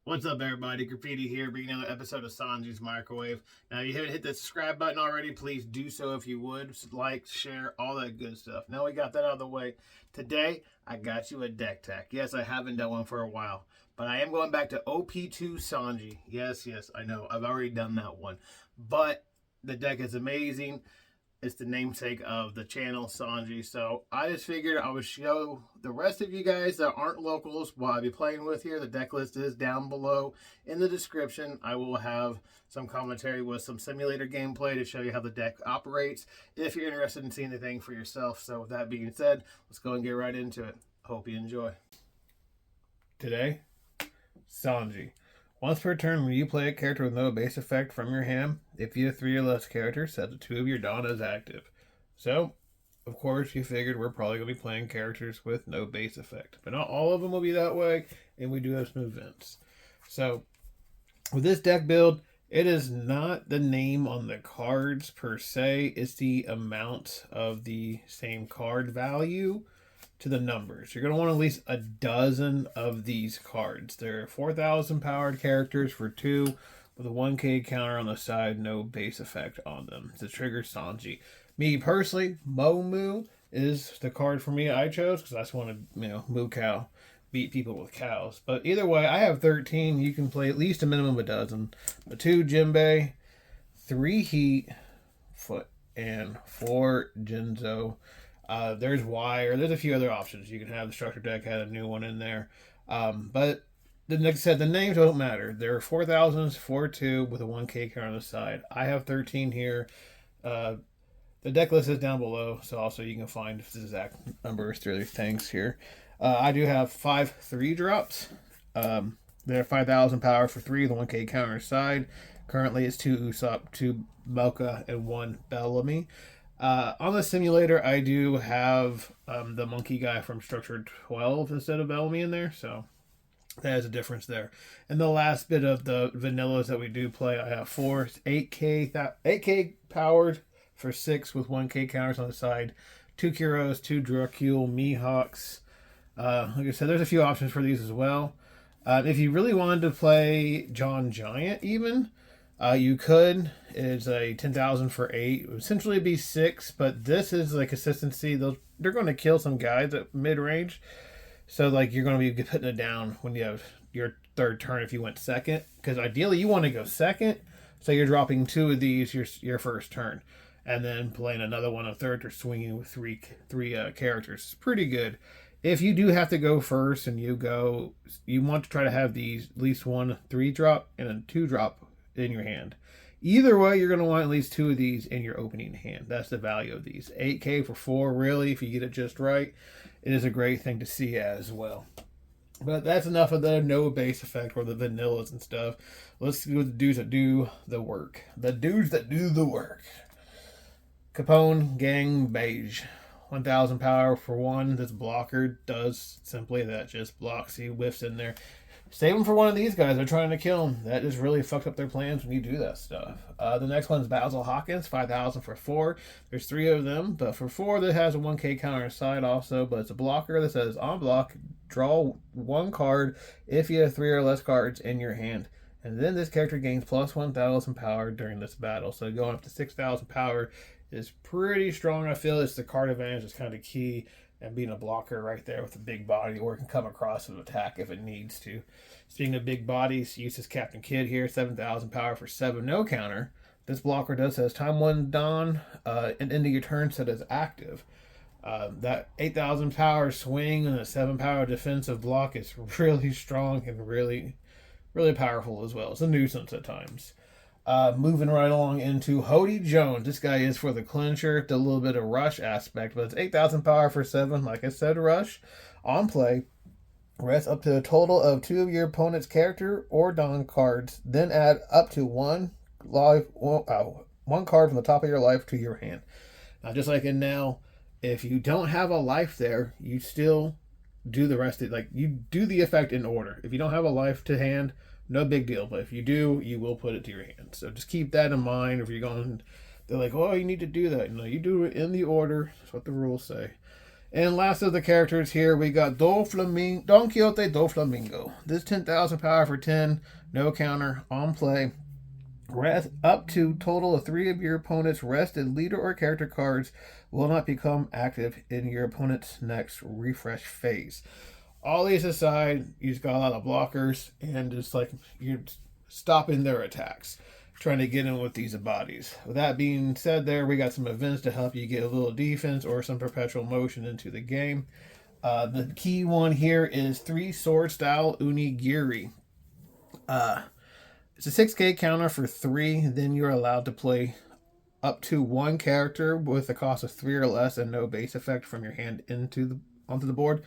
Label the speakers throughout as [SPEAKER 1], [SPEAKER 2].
[SPEAKER 1] What's up, everybody? Graffiti here, bringing another episode of Sanji's Microwave. Now, you haven't hit the subscribe button already, please do so if you would. Like, share, all that good stuff. Now we got that out of the way. Today, I got you a deck tech. Yes, I haven't done one for a while, but I am going back to OP2 Sanji. Yes, I know. I've already done that one. But the deck is amazing. It's the namesake of the channel, Sanji. So I just figured I would show the rest of you guys that aren't locals what I'll be playing with here. The deck list is down below in the description. I will have some commentary with some simulator gameplay to show you how the deck operates if you're interested in seeing the thing for yourself. So with that being said, let's go and get right into it. Hope you enjoy. Today, Sanji. Once per turn, when you play a character with no base effect from your hand, if you have 3 or less characters, set the 2 of your Dawn as active. So, of course, you figured we're probably going to be playing characters with no base effect. But not all of them will be that way, and we do have some events. So, with this deck build, it is not the name on the cards per se, it's the amount of the same card value to the numbers. You're going to want at least a dozen of these cards. They're 4,000 powered characters for 2 with a 1k counter on the side, no base effect on them to trigger Sanji. Me personally, Momoo is the card for me I chose because I just want to, moo cow, beat people with cows. But either way, I have 13. You can play at least a minimum of a dozen. The 2 Jinbe, 3 Heat, Foot, and 4 Genzo. There's Wire. There's a few other options. You can have the structure deck, had a new one in there. But like I said, the names don't matter. There are 4,000s, 4-2 with a 1k card on the side. I have 13 here. The deck list is down below, so also you can find the exact numbers through these things here. I do have 5 3-drops. They're 5,000 power for 3, the 1k counter side. Currently, it's 2 Usopp, 2 Mocha, and 1 Bellamy. On the simulator, I do have the monkey guy from Structure 12 instead of Bellamy in there, so that is a difference there. And the last bit of the vanillas that we do play, I have 4 8k powered for 6 with 1k counters on the side, 2 Kuros, 2 Dracule, Mihawks. Like I said, there's a few options for these as well. If you really wanted to play John Giant even, you could. It's a 10,000 for 8. It would essentially be 6, but this is like consistency. They're going to kill some guys at mid-range. So like you're going to be putting it down when you have your 3rd turn if you went 2nd. Because ideally you want to go 2nd. So you're dropping 2 of these your 1st turn. And then playing another one on 3rd or swinging with three characters. It's pretty good. If you do have to go first and you want to try to have these at least 1 3-drop and a 2-drop in your hand. Either way, you're going to want at least 2 of these in your opening hand. That's the value of these. 8k for 4, really, if you get it just right. It is a great thing to see as well. But that's enough of the no base effect or the vanillas and stuff. Let's go with the dudes that do the work. The dudes that do the work. Capone, Gang, Beige. 1,000 power for 1. This blocker does simply that. Just blocks. He whiffs in there. Save them for one of these guys. They're trying to kill him. That just really fucks up their plans when you do that stuff. The next one's Basil Hawkins, 5,000 for 4. There's 3 of them, but for 4, that has a 1k counter side also. But it's a blocker that says on block, draw 1 card if you have 3 or less cards in your hand. And then this character gains plus 1,000 power during this battle. So going up to 6,000 power is pretty strong. I feel it's the card advantage is kind of key. And being a blocker right there with a big body, or it can come across and attack if it needs to. Speaking of big bodies, uses Captain Kidd here, 7,000 power for 7, no counter. This blocker does says time 1 Dawn, and ending your turn set as active. That 8,000 power swing and a 7 power defensive block is really strong and really, really powerful as well. It's a nuisance at times. Moving right along into Hody Jones. This guy is for the clincher, the little bit of rush aspect, but it's 8,000 power for 7. Like I said, rush. On play, rest up to a total of 2 of your opponent's character or Dawn cards, then add up to 1 card from the top of your life to your hand. Now, just like in now, if you don't have a life there, you still do the rest of it. Like, you do the effect in order. If you don't have a life to hand, no big deal, but if you do, you will put it to your hand. So just keep that in mind. If you're going, they're like, oh, you need to do that. No, you do it in the order. That's what the rules say. And last of the characters here, we got Don Quixote do Flamingo. This 10,000 power for 10, no counter, on play. Rest up to total of 3 of your opponent's rested leader or character cards will not become active in your opponent's next refresh phase. All these aside, you just got a lot of blockers and just like you're stopping their attacks, trying to get in with these bodies. With that being said, there we got some events to help you get a little defense or some perpetual motion into the game. The key one here is 3 sword style Unigiri. It's a 6k counter for 3. Then you're allowed to play up to 1 character with a cost of 3 or less and no base effect from your hand onto the board.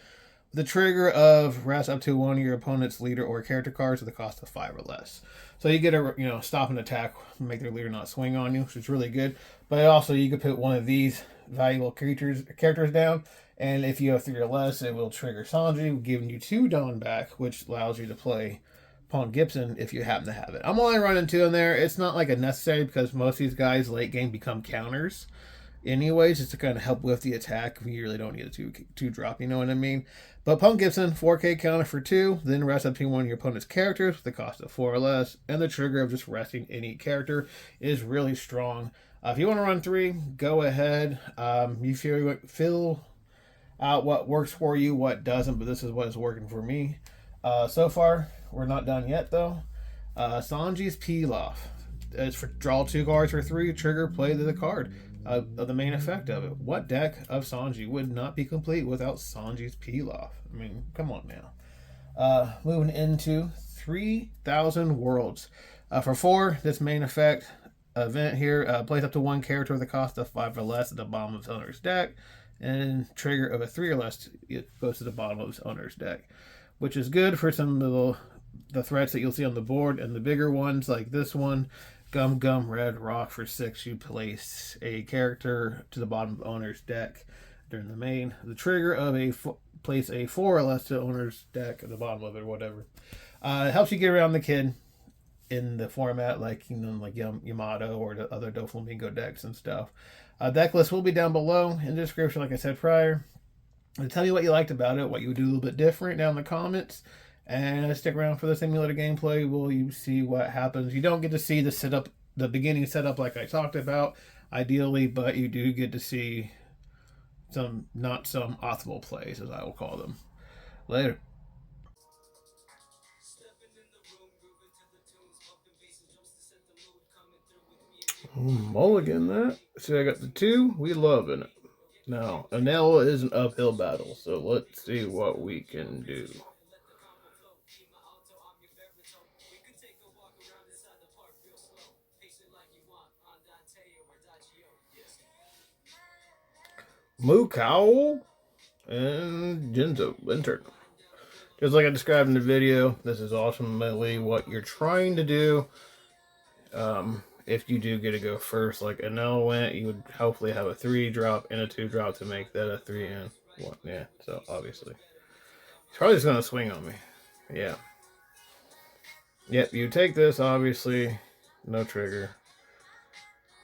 [SPEAKER 1] The trigger of rest up to 1 of your opponent's leader or character cards with a cost of 5 or less. So you get a stop an attack, make their leader not swing on you, which is really good. But also you could put one of these valuable characters down, and if you have 3 or less, it will trigger Sanji, giving you 2 Dawn back, which allows you to play Pawn Gibson if you happen to have it. I'm only running 2 in there. It's not like a necessary because most of these guys late game become counters anyways, just to kind of help with the attack. You really don't need a two drop, you know what I mean? But Pawn Gibson, 4k counter for 2, then rest up to 1 of your opponent's characters with the cost of 4 or less, and the trigger of just resting any character is really strong. If you want to run 3, go ahead. You feel out what works for you, what doesn't, but this is what is working for me. So far, we're not done yet though. Sanji's Pilaf. It's for draw 2 cards for 3, trigger, play the card of the main effect of it. What deck of Sanji would not be complete without Sanji's Pilaf? I mean, come on now. Moving into 3,000 Worlds. For 4, this main effect event here plays up to 1 character with a cost of 5 or less at the bottom of his owner's deck, and trigger of a 3 or less, it goes to the bottom of his owner's deck, which is good for some of the threats that you'll see on the board. And the bigger ones like this one, Gum Red Rock for 6, you place a character to the bottom of owner's deck during the main. The trigger of place a 4 or less to owner's deck at the bottom of it or whatever. It helps you get around the kid in the format like Yamato or the other Doflamingo decks and stuff. Deck list will be down below in the description, like I said prior. Tell me what you liked about it, what you would do a little bit different down in the comments. And stick around for the simulator gameplay. Will you see what happens? You don't get to see the setup, the beginning setup like I talked about, ideally, but you do get to see some optimal plays, as I will call them. Later. Mulligan that. See, I got the 2. We loving it. Now, Anel is an uphill battle, so let's see what we can do. Mocha and Genzo entered. Just like I described in the video, this is ultimately what you're trying to do. If you do get to go first, like Anel went, you would hopefully have a 3 drop and a 2 drop to make that a 3 and 1. Yeah, so obviously. He's probably just going to swing on me. Yeah. Yep, you take this, obviously. No trigger.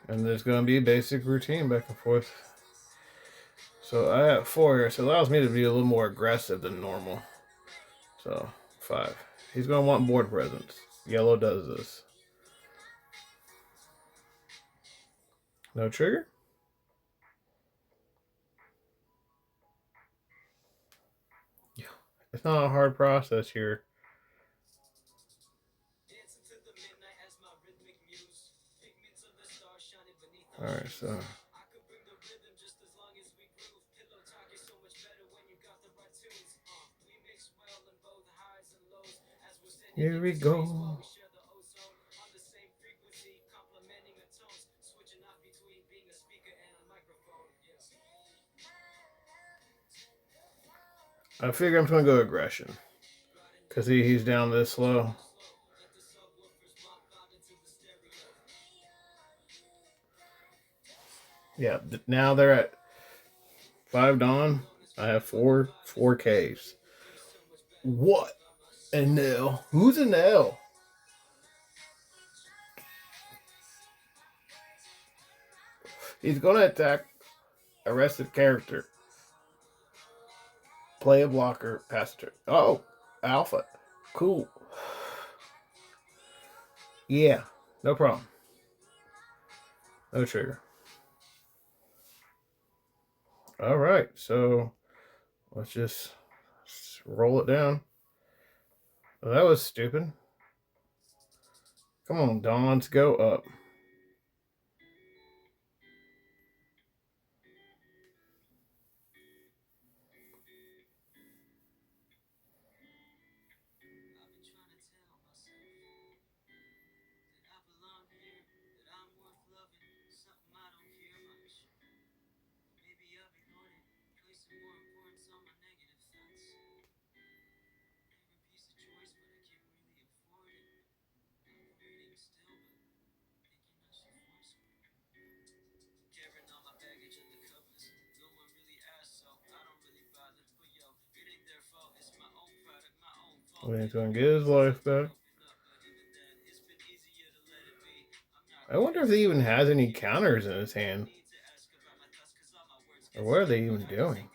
[SPEAKER 1] And there's going to be a basic routine back and forth. So I have 4 here, so it allows me to be a little more aggressive than normal. So, 5. He's going to want board presence. Yellow does this. No trigger? Yeah. It's not a hard process here. Alright, so... here we go. I figure I'm going to go aggression. Because he's down this low. Yeah, now they're at 5 Dawn. I have 4Ks. What? Anel. Who's Anel? He's going to attack a rested character. Play a blocker, pass it. Oh, alpha. Cool. Yeah, no problem. No trigger. All right, so let's just roll it down. Well, that was stupid. Come on, Dons, go up. He's going to get his life back. I wonder if he even has any counters in his hand. Or what are they even doing?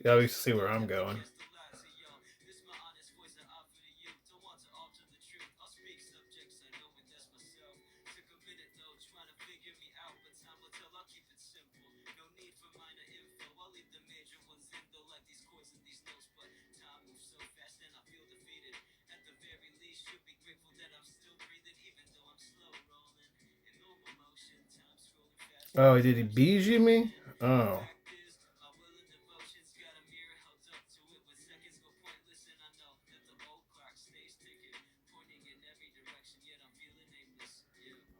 [SPEAKER 1] You obviously see where I'm going. Oh, did he Bijou me? Oh.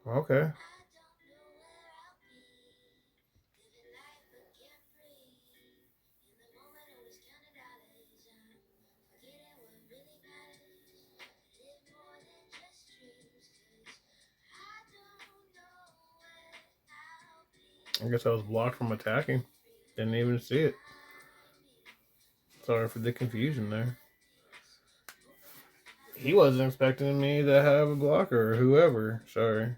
[SPEAKER 1] Okay. I guess I was blocked from attacking. Didn't even see it. Sorry for the confusion there. He wasn't expecting me to have a blocker or whoever. Sorry.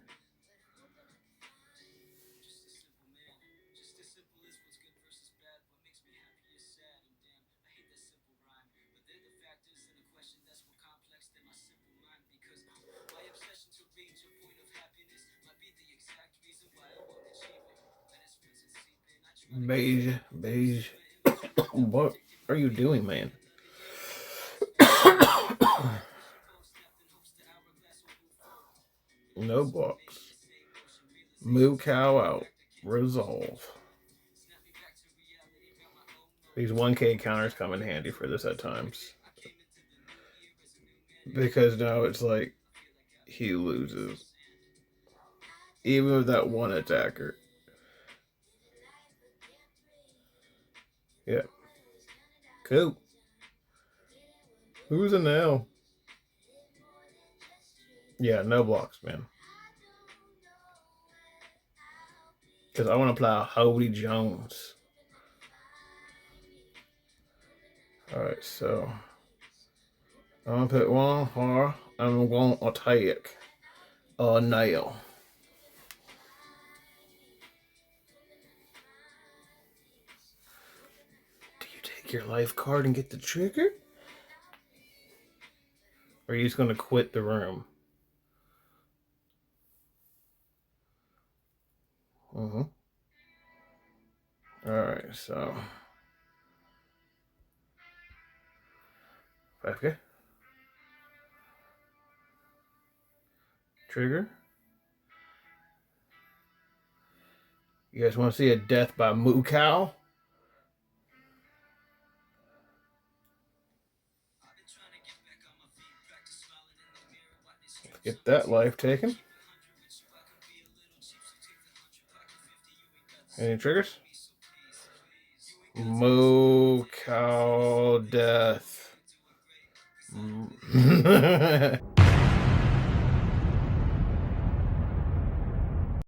[SPEAKER 1] Beige. What are you doing, man? No blocks. Moo cow out. Resolve. These 1K counters come in handy for this at times. Because now it's like he loses. Even with that one attacker. Yeah. Cool. Who's an L? Yeah, no blocks, man. Because I want to play Holy Jones. Alright, so I'm going to put one here. I'm going to take a nail. Do you take your life card and get the trigger? Or are you just going to quit the room? Alright, so 5K. Trigger. You guys want to see a death by Moo Cow? Let's get that life taken. Any triggers? Moo Cow death.